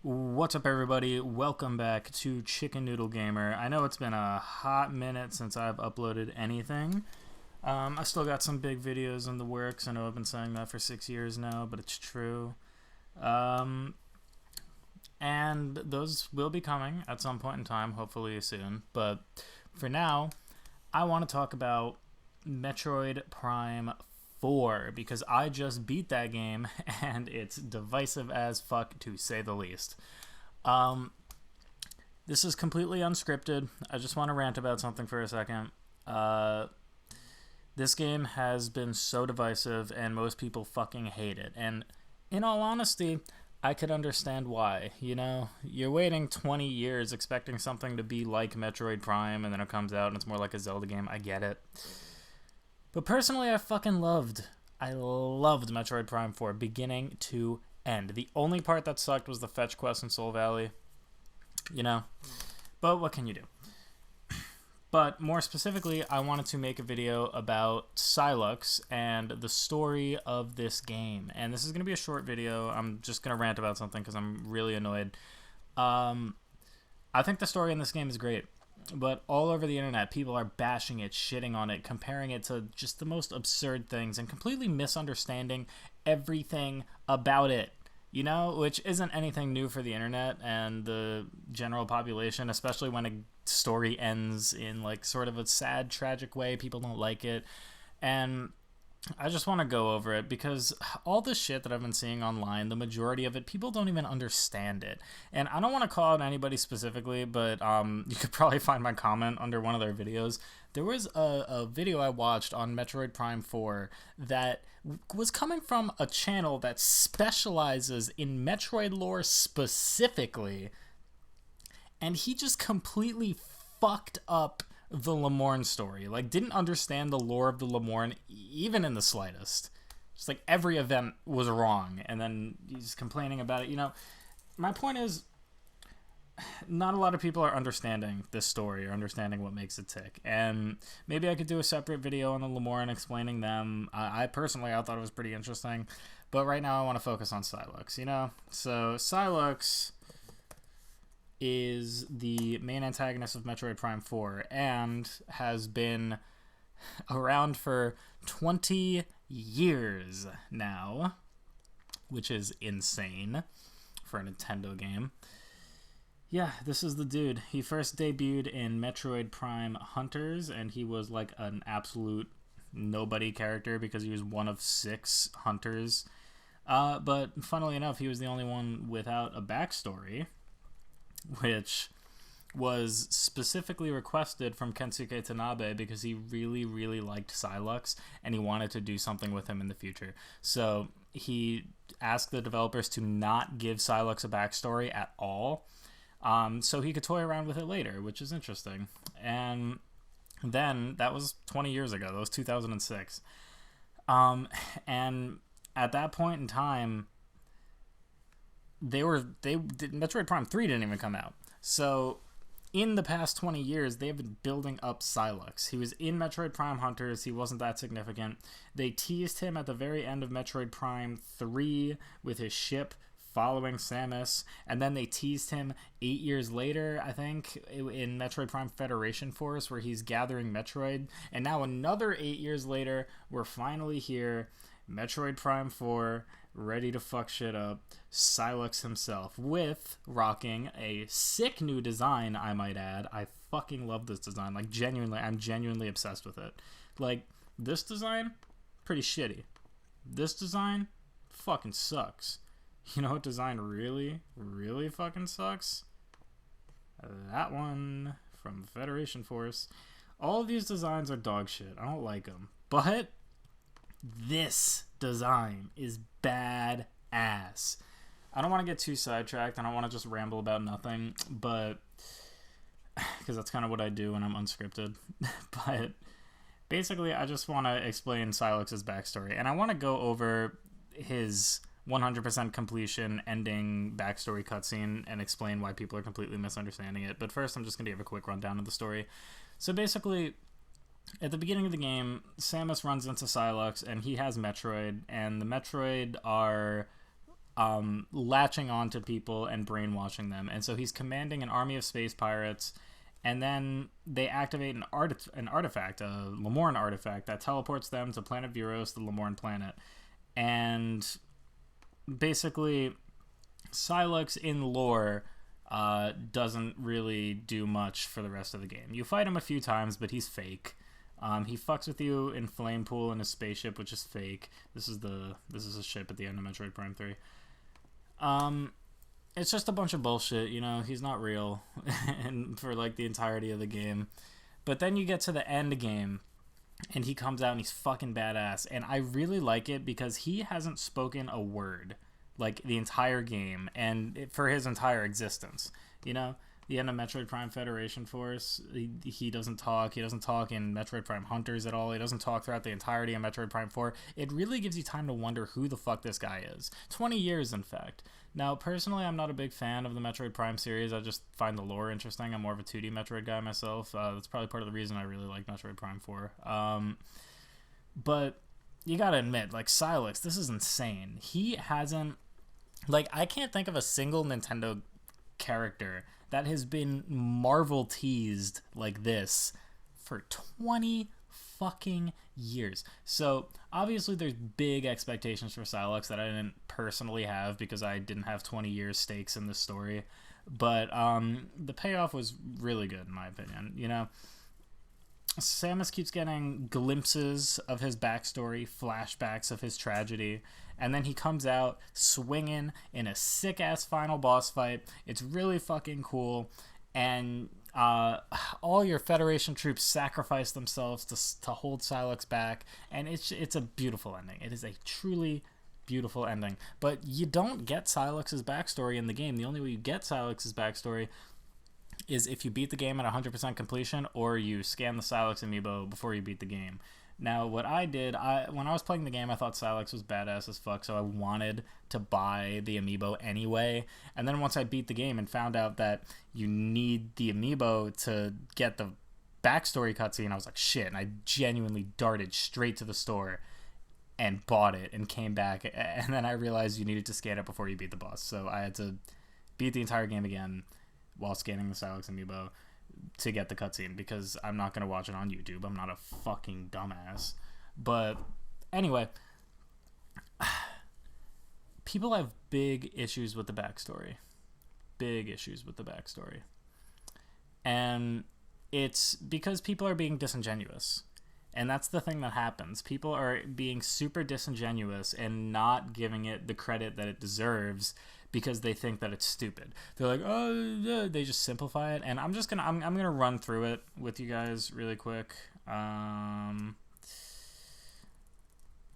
What's up, everybody? Welcome back to Chicken Noodle Gamer. I know it's been a hot minute since I've uploaded anything. I still got some big videos in the works. I know I've been saying that for 6 years now, but it's true. And those will be coming at some point in time, hopefully soon. But for now, I want to talk about Metroid Prime 4 because I just beat that game and it's divisive as fuck, to say the least. This is completely unscripted. I just want to rant about something for a second. This game has been so divisive and most people fucking hate it. And in all honesty, I could understand why. You know, you're waiting 20 years expecting something to be like Metroid Prime, and then it comes out and it's more like a Zelda game. I get it. But personally, I loved Metroid Prime 4, beginning to end. The only part that sucked was the fetch quest in Soul Valley, you know? But what can you do? But more specifically, I wanted to make a video about Sylux and the story of this game. And this is going to be a short video. I'm just going to rant about something because I'm really annoyed. I think the story in this game is great. But all over the internet, people are bashing it, shitting on it, comparing it to just the most absurd things, and completely misunderstanding everything about it. You know, which isn't anything new for the internet and the general population, especially when a story ends in like sort of a sad, tragic way. People don't like it. And I just want to go over it because all the shit that I've been seeing online, the majority of it, people don't even understand it. And I don't want to call out anybody specifically, but you could probably find my comment under one of their videos. There was a video I watched on Metroid Prime 4 that was coming from a channel that specializes in Metroid lore specifically, and he just completely fucked up the Lamorne story. Like, didn't understand the lore of the Lamorne even in the slightest. Just like every event was wrong, and then he's complaining about it. You know, my point is, not a lot of people are understanding this story or understanding what makes it tick. And maybe I could do a separate video on the Lamorne explaining them. I personally, I thought it was pretty interesting. But right now I want to focus on Sylux, you know? So Sylux is the main antagonist of Metroid Prime 4 and has been around for 20 years now, which is insane for a Nintendo game. Yeah, this is the dude. He first debuted in Metroid Prime Hunters, and he was like an absolute nobody character because he was one of 6 hunters. But funnily enough, he was the only one without a backstory, which was specifically requested from Kensuke Tanabe because he really, really liked Sylux, and he wanted to do something with him in the future. So he asked the developers to not give Sylux a backstory at all, so he could toy around with it later, which is interesting. And then, that was 20 years ago. That was 2006. And at that point in time, Metroid Prime 3 didn't even come out. So in the past 20 years, they've been building up Sylux. He was in Metroid Prime Hunters. He wasn't that significant. They teased him at the very end of Metroid Prime 3 with his ship following Samus, and then they teased him 8 years later, I think, in Metroid Prime Federation Force, where he's gathering Metroid, and now another 8 years later, we're finally here, Metroid Prime 4, ready to fuck shit up, Sylux himself, with rocking a sick new design, I might add. I fucking love this design, like, genuinely, I'm genuinely obsessed with it. Like, this design, pretty shitty. This design, fucking sucks. You know what design really, really fucking sucks? That one from Federation Force. All of these designs are dog shit. I don't like them. But this design is badass. I don't want to get too sidetracked. I don't want to just ramble about nothing. But, because that's kind of what I do when I'm unscripted. But basically, I just want to explain Sylux's backstory. And I want to go over his 100% completion ending backstory cutscene and explain why people are completely misunderstanding it. But first, I'm just going to give a quick rundown of the story. So basically, at the beginning of the game, Samus runs into Sylux, and he has Metroid, and the Metroid are latching on to people and brainwashing them. And so he's commanding an army of space pirates, and then they activate an artifact, a Lamorne artifact, that teleports them to planet Viros, the Lamorne planet. And basically, Sylux in lore doesn't really do much for the rest of the game. You fight him a few times, but he's fake. He fucks with you in Flame Pool in his spaceship, which is fake. This is a ship at the end of Metroid Prime 3. It's just a bunch of bullshit, you know. He's not real and for like the entirety of the game. But then you get to the end game, and he comes out and he's fucking badass. And I really like it because he hasn't spoken a word like the entire game and for his entire existence, you know. The end of Metroid Prime Federation Force, he doesn't talk. He doesn't talk in Metroid Prime Hunters at all. He doesn't talk throughout the entirety of Metroid Prime 4. It really gives you time to wonder who the fuck this guy is. 20 years, in fact. Now, personally, I'm not a big fan of the Metroid Prime series. I just find the lore interesting. I'm more of a 2D Metroid guy myself. That's probably part of the reason I really like Metroid Prime 4. But you gotta admit, like, Sylux, this is insane. He hasn't... Like, I can't think of a single Nintendo character that has been Marvel teased like this for 20 fucking years. So obviously there's big expectations for Sylux that I didn't personally have because I didn't have 20 years stakes in this story. But the payoff was really good in my opinion. You know, Samus keeps getting glimpses of his backstory, flashbacks of his tragedy, and then he comes out swinging in a sick-ass final boss fight. It's really fucking cool, and all your Federation troops sacrifice themselves to hold Sylux back, and it's a beautiful ending. It is a truly beautiful ending. But you don't get Sylux's backstory in the game. The only way you get Sylux's backstory is if you beat the game at 100% completion, or you scan the Sylux amiibo before you beat the game. Now, what I did, when I was playing the game, I thought Sylux was badass as fuck, so I wanted to buy the amiibo anyway. And then once I beat the game and found out that you need the amiibo to get the backstory cutscene, I was like, shit, and I genuinely darted straight to the store and bought it and came back. And then I realized you needed to scan it before you beat the boss, so I had to beat the entire game again while scanning the Sylux amiibo to get the cutscene, because I'm not going to watch it on YouTube. I'm not a fucking dumbass. But anyway, people have big issues with the backstory. Big issues with the backstory. And it's because people are being disingenuous. And that's the thing that happens. People are being super disingenuous and not giving it the credit that it deserves because they think that it's stupid. They're like, oh, yeah. They just simplify it. And I'm gonna run through it with you guys really quick. And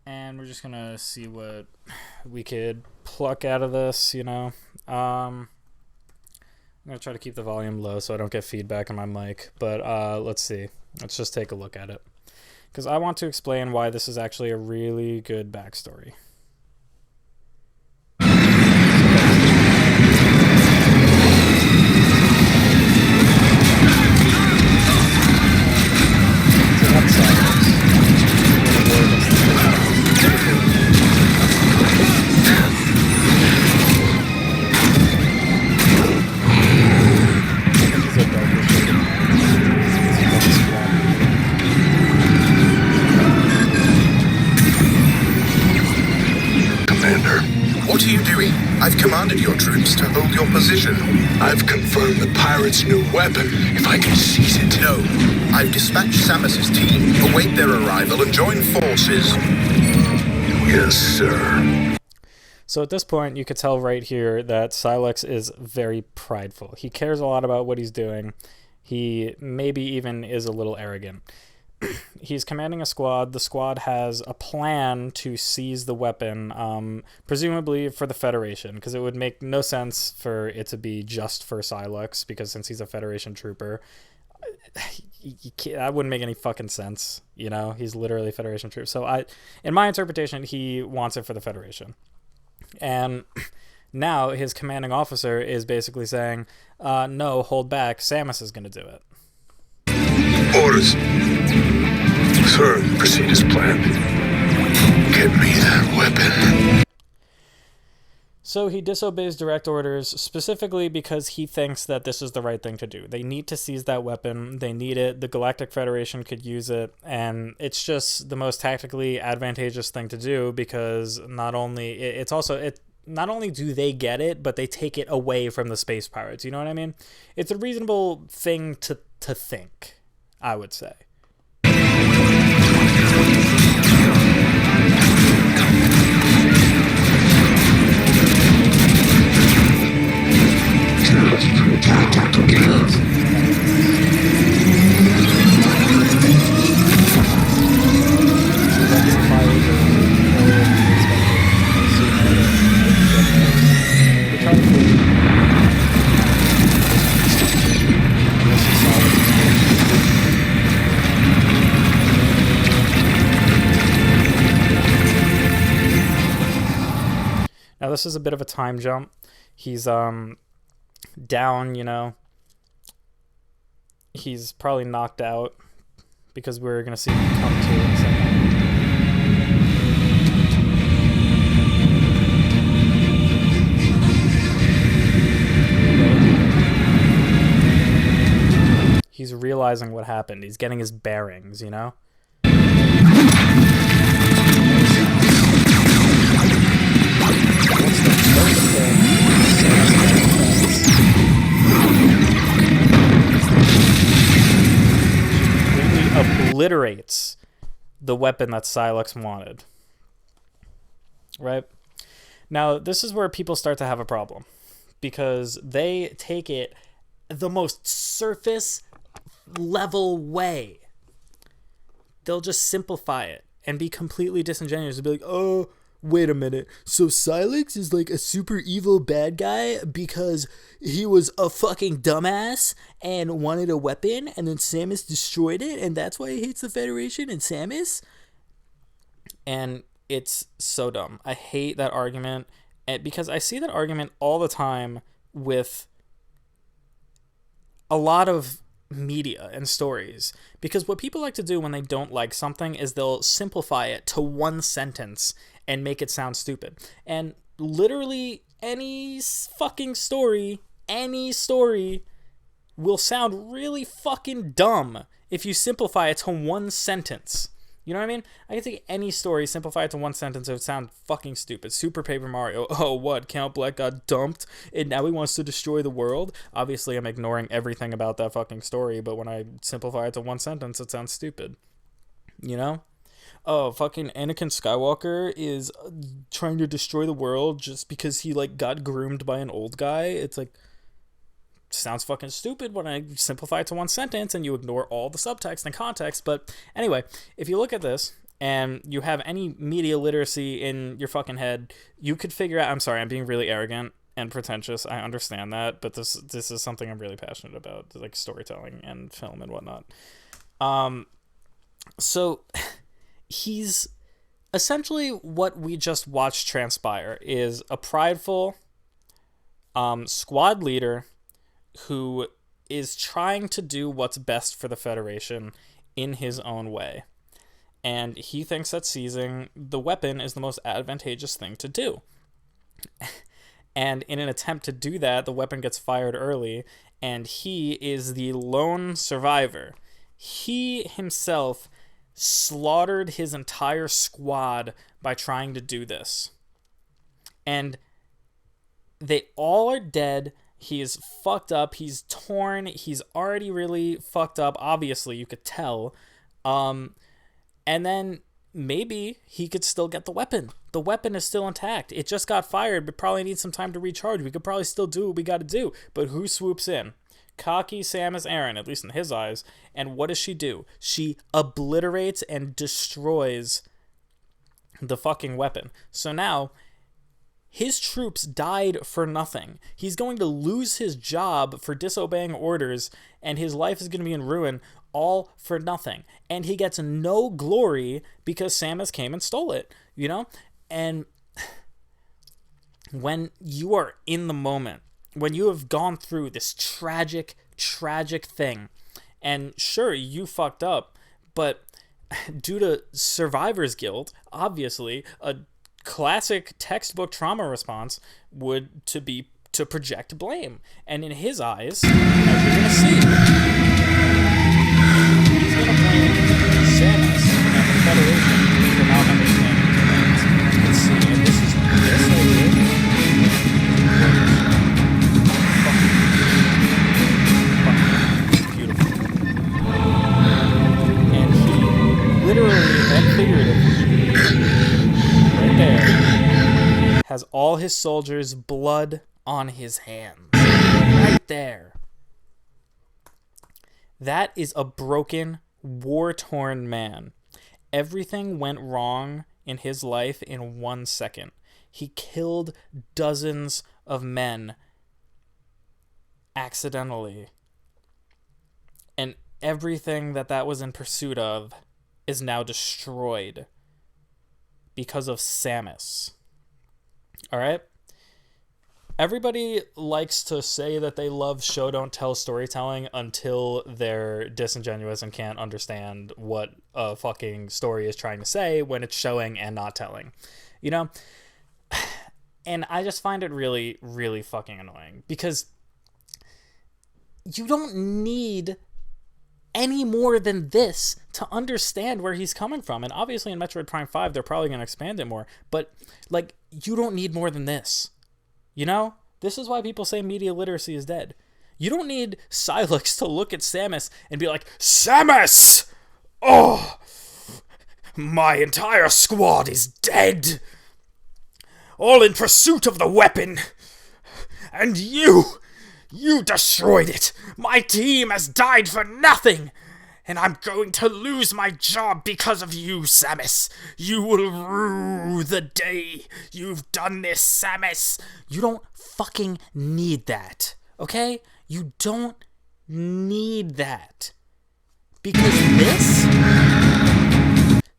we're just gonna see what we could pluck out of this, you know. I'm gonna try to keep the volume low so I don't get feedback on my mic. But let's see. Let's just take a look at it, because I want to explain why this is actually a really good backstory. What are you doing? I've commanded your troops to hold your position. I've confirmed the pirates' new weapon, if I can seize it. No. I've dispatched Samus's team. Await their arrival and join forces. Yes, sir. So at this point, you could tell right here that Sylux is very prideful. He cares a lot about what he's doing. He maybe even is a little arrogant. He's commanding a squad. The squad has a plan to seize the weapon, presumably for the Federation, because it would make no sense for it to be just for Sylux, because since he's a Federation trooper, that wouldn't make any fucking sense, you know? He's literally a Federation trooper. So in my interpretation, he wants it for the Federation. And now his commanding officer is basically saying, no, hold back, Samus is going to do it. Orders. Sir, proceed as planned. Get me that weapon. So he disobeys direct orders specifically because he thinks that this is the right thing to do. They need to seize that weapon. They need it. The Galactic Federation could use it. And it's just the most tactically advantageous thing to do because not only do they get it, but they take it away from the space pirates. You know what I mean? It's a reasonable thing to think, I would say. Now this is a bit of a time jump. He's down, you know. He's probably knocked out because we're going to see him come to in a second. He's realizing what happened. He's getting his bearings, you know? Obliterates the weapon that Sylux wanted. Right? Now, this is where people start to have a problem. Because they take it the most surface level way. They'll just simplify it and be completely disingenuous and be like, oh, wait a minute. So Sylux is like a super evil bad guy because he was a fucking dumbass and wanted a weapon and then Samus destroyed it and that's why he hates the Federation and Samus? And it's so dumb. I hate that argument because I see that argument all the time with a lot of media and stories, because what people like to do when they don't like something is they'll simplify it to one sentence and make it sound stupid. And literally any fucking story, will sound really fucking dumb if you simplify it to one sentence. You know what I mean? I can take any story, simplify it to one sentence, it would sound fucking stupid. Super Paper Mario. Oh, what? Count Black got dumped, and now he wants to destroy the world? Obviously, I'm ignoring everything about that fucking story, but when I simplify it to one sentence, it sounds stupid. You know? Oh, fucking Anakin Skywalker is trying to destroy the world just because he, like, got groomed by an old guy. It's like, sounds fucking stupid when I simplify it to one sentence and you ignore all the subtext and context. But anyway, if you look at this and you have any media literacy in your fucking head, you could figure out, I'm sorry, I'm being really arrogant and pretentious. I understand that, but this is something I'm really passionate about, like storytelling and film and whatnot. So he's essentially what we just watched transpire is a prideful squad leader who is trying to do what's best for the Federation in his own way. And he thinks that seizing the weapon is the most advantageous thing to do. And in an attempt to do that, the weapon gets fired early, and he is the lone survivor. He himself slaughtered his entire squad by trying to do this. And they all are dead. He is fucked up. He's torn. He's already really fucked up. Obviously, you could tell. And then maybe he could still get the weapon. The weapon is still intact. It just got fired, but probably needs some time to recharge. We could probably still do what we got to do. But who swoops in? Cocky Samus Aran, at least in his eyes. And what does she do? She obliterates and destroys the fucking weapon. So now his troops died for nothing. He's going to lose his job for disobeying orders, and his life is going to be in ruin, all for nothing. And he gets no glory because Samus came and stole it, you know? And when you are in the moment, when you have gone through this tragic thing, and sure, you fucked up, but due to survivor's guilt, obviously, a classic textbook trauma response would to project blame. And in his eyes, as you're going to see, he's going to blame Samus and the Federation for not understanding things. Let's see, and this right here. Fucking beautiful. And he literally and figuratively, right there, has all his soldiers' blood on his hands. Right there. That is a broken, war-torn man. Everything went wrong in his life in 1 second. He killed dozens of men accidentally. And everything that was in pursuit of is now destroyed because of Samus. Alright? Everybody likes to say that they love show don't tell storytelling until they're disingenuous and can't understand what a fucking story is trying to say when it's showing and not telling. You know? And I just find it really, really fucking annoying because you don't need any more than this to understand where he's coming from. And obviously in Metroid Prime 5, they're probably going to expand it more. But, like, you don't need more than this. You know? This is why people say media literacy is dead. You don't need Sylux to look at Samus and be like, Samus! Oh! My entire squad is dead! All in pursuit of the weapon! And you destroyed it! My team has died for nothing! And I'm going to lose my job because of you, Samus. You will rue the day you've done this, Samus. You don't fucking need that, okay? You don't need that. Because this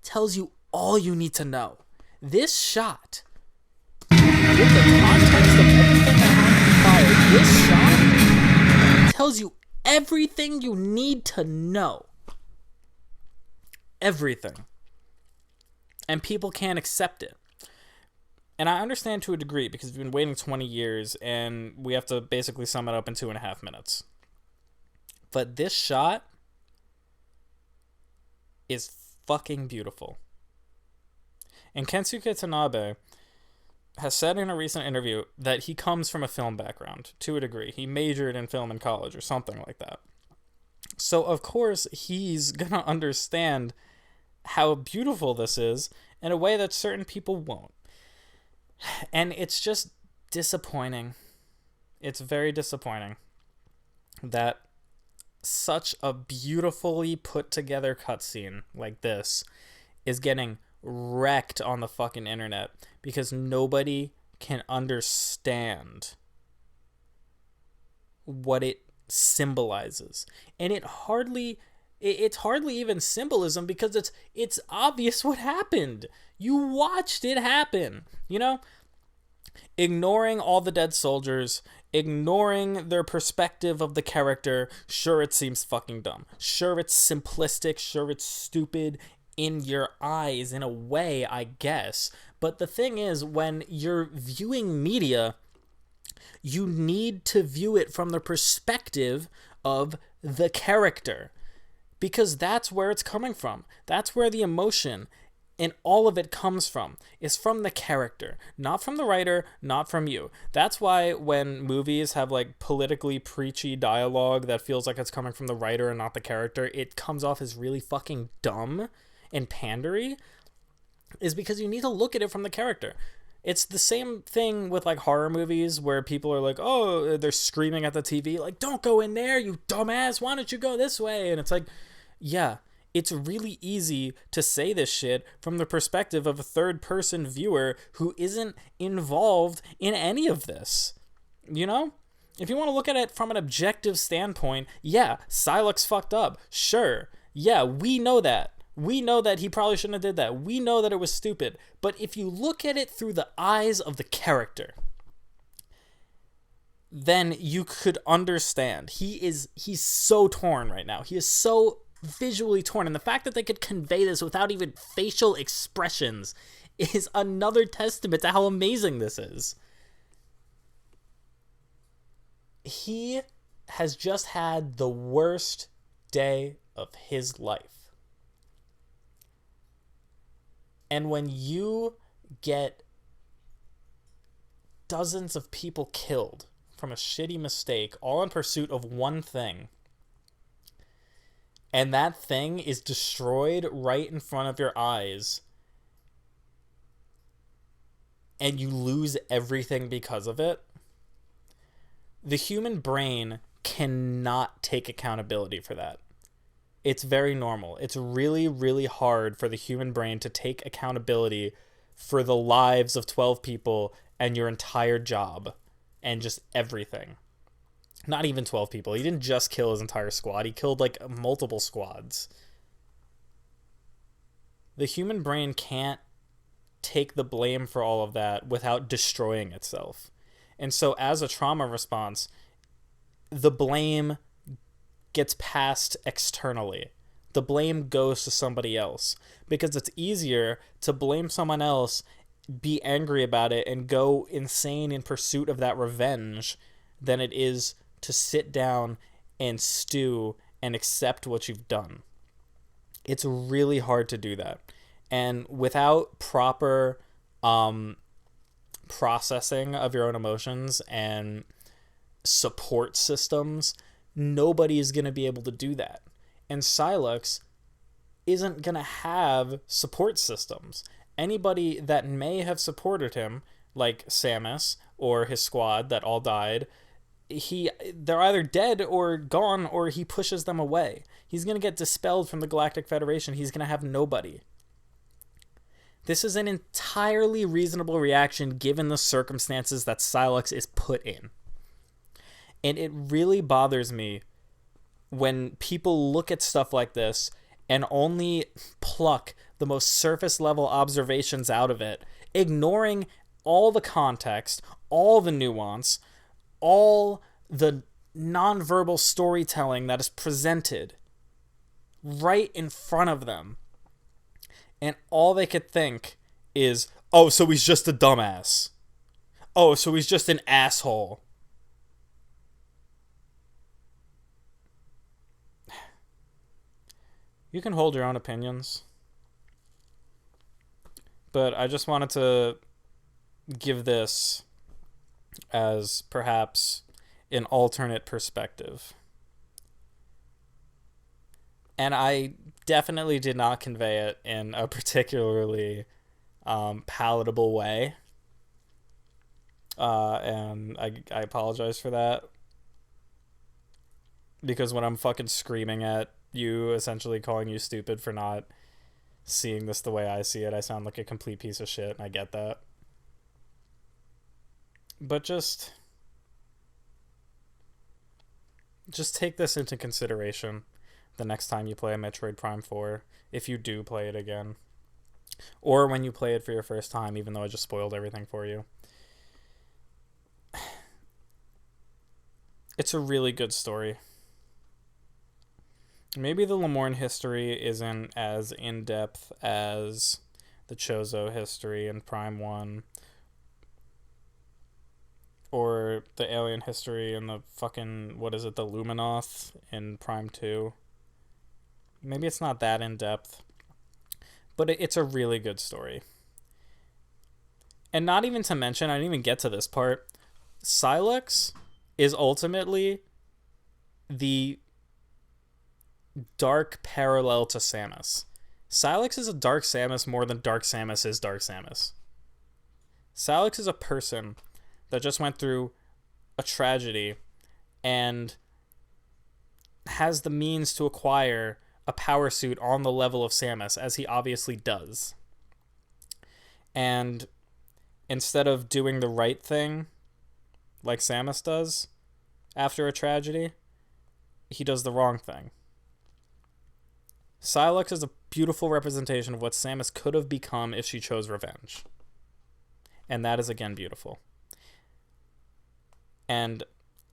tells you all you need to know. This shot, with the context of everything that happened prior, this shot tells you everything you need to know. Everything. And people can't accept it. And I understand to a degree because we've been waiting 20 years and we have to basically sum it up in 2.5 minutes. But this shot is fucking beautiful. And Kensuke Tanabe has said in a recent interview that he comes from a film background to a degree. He majored in film in college or something like that. So, of course, he's gonna understand how beautiful this is in a way that certain people won't. And it's just disappointing. It's very disappointing that such a beautifully put together cutscene like this is getting wrecked on the fucking internet because nobody can understand what it symbolizes. And it's hardly even symbolism because it's obvious what happened. You watched it happen, you know? Ignoring all the dead soldiers, ignoring their perspective of the character, sure, it seems fucking dumb. Sure, it's simplistic, sure, it's stupid in your eyes in a way, I guess. But the thing is, when you're viewing media, you need to view it from the perspective of the character. Because that's where it's coming from. That's where the emotion and all of it comes from. Is from the character. Not from the writer, not from you. That's why when movies have like politically preachy dialogue that feels like it's coming from the writer and not the character, it comes off as really fucking dumb and pandery. Is because you need to look at it from the character. It's the same thing with like horror movies where people are like, oh, they're screaming at the TV, like, don't go in there, you dumbass, why don't you go this way? And it's like, yeah, it's really easy to say this shit from the perspective of a third-person viewer who isn't involved in any of this. You know? If you want to look at it from an objective standpoint, yeah, Sylux fucked up. Sure. Yeah, we know that. We know that he probably shouldn't have did that. We know that it was stupid. But if you look at it through the eyes of the character, then you could understand. He's so torn right now. He is so visually torn. And the fact that they could convey this without even facial expressions is another testament to how amazing this is. He has just had the worst day of his life. And when you get dozens of people killed from a shitty mistake, all in pursuit of one thing, and that thing is destroyed right in front of your eyes, and you lose everything because of it, the human brain cannot take accountability for that. It's very normal. It's really, really hard for the human brain to take accountability for the lives of 12 people and your entire job and just everything. Not even 12 people. He didn't just kill his entire squad. He killed like multiple squads. The human brain can't take the blame for all of that without destroying itself. And so as a trauma response, the blame gets passed externally. The blame goes to somebody else because it's easier to blame someone else, be angry about it, and go insane in pursuit of that revenge than it is to sit down and stew and accept what you've done. It's really hard to do that. And without proper processing of your own emotions and support systems, nobody is going to be able to do that. And Sylux isn't going to have support systems. Anybody that may have supported him, like Samus or his squad that all died, they're either dead or gone, or he pushes them away. He's going to get dispelled from the Galactic Federation. He's going to have nobody. This is an entirely reasonable reaction given the circumstances that Sylux is put in. And it really bothers me when people look at stuff like this and only pluck the most surface level observations out of it, ignoring all the context, all the nuance, all the nonverbal storytelling that is presented right in front of them. And all they could think is, oh, so he's just a dumbass. Oh, so he's just an asshole. You can hold your own opinions. But I just wanted to give this as perhaps an alternate perspective. And I definitely did not convey it in a particularly palatable way. And I apologize for that. Because when I'm fucking screaming at you, essentially calling you stupid for not seeing this the way I see it, I sound like a complete piece of shit, and I get that. But just take this into consideration the next time you play a Metroid Prime 4, if you do play it again. Or when you play it for your first time, even though I just spoiled everything for you. It's a really good story. Maybe the Lemorne history isn't as in-depth as the Chozo history in Prime 1. Or the alien history in the fucking, the Luminoth in Prime 2. Maybe it's not that in-depth. But it's a really good story. And not even to mention, I didn't even get to this part, Sylux is ultimately the dark parallel to Samus. Sylux is a Dark Samus more than Dark Samus is Dark Samus. Sylux is a person that just went through a tragedy and has the means to acquire a power suit on the level of Samus, as he obviously does. And instead of doing the right thing, like Samus does, after a tragedy, he does the wrong thing. Sylux is a beautiful representation of what Samus could have become if she chose revenge. And that is, again, beautiful. And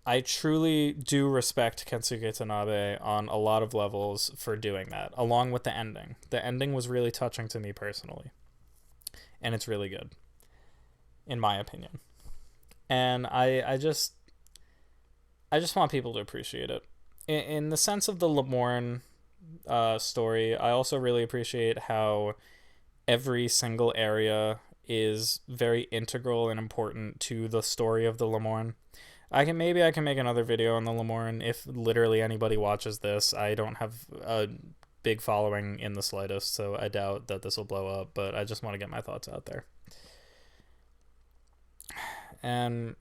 I truly do respect Kensuke Tanabe on a lot of levels for doing that, along with the ending. The ending was really touching to me personally. and it's really good, in my opinion. And I just want people to appreciate it. In the sense of the Lamorne story, I also really appreciate how every single area is very integral and important to the story of the Lamorne. I can make another video on the Lamorne if literally anybody watches this. I don't have a big following in the slightest, so I doubt that this will blow up, but I just want to get my thoughts out there. And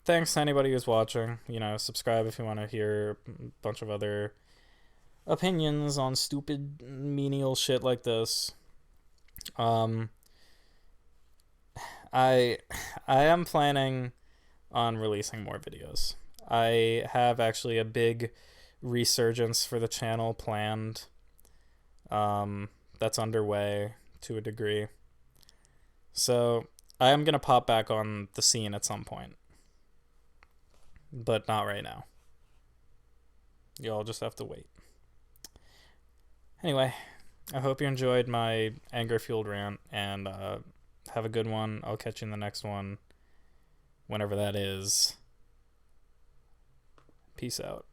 thanks to anybody who's watching. Subscribe if you want to hear a bunch of other opinions on stupid menial shit like this. I am planning on releasing more videos. I have actually a big resurgence for the channel planned. That's underway to a degree. So I am gonna pop back on the scene at some point, but not right now. Y'all just have to wait. Anyway, I hope you enjoyed my anger-fueled rant, and have a good one. I'll catch you in the next one, whenever that is. Peace out.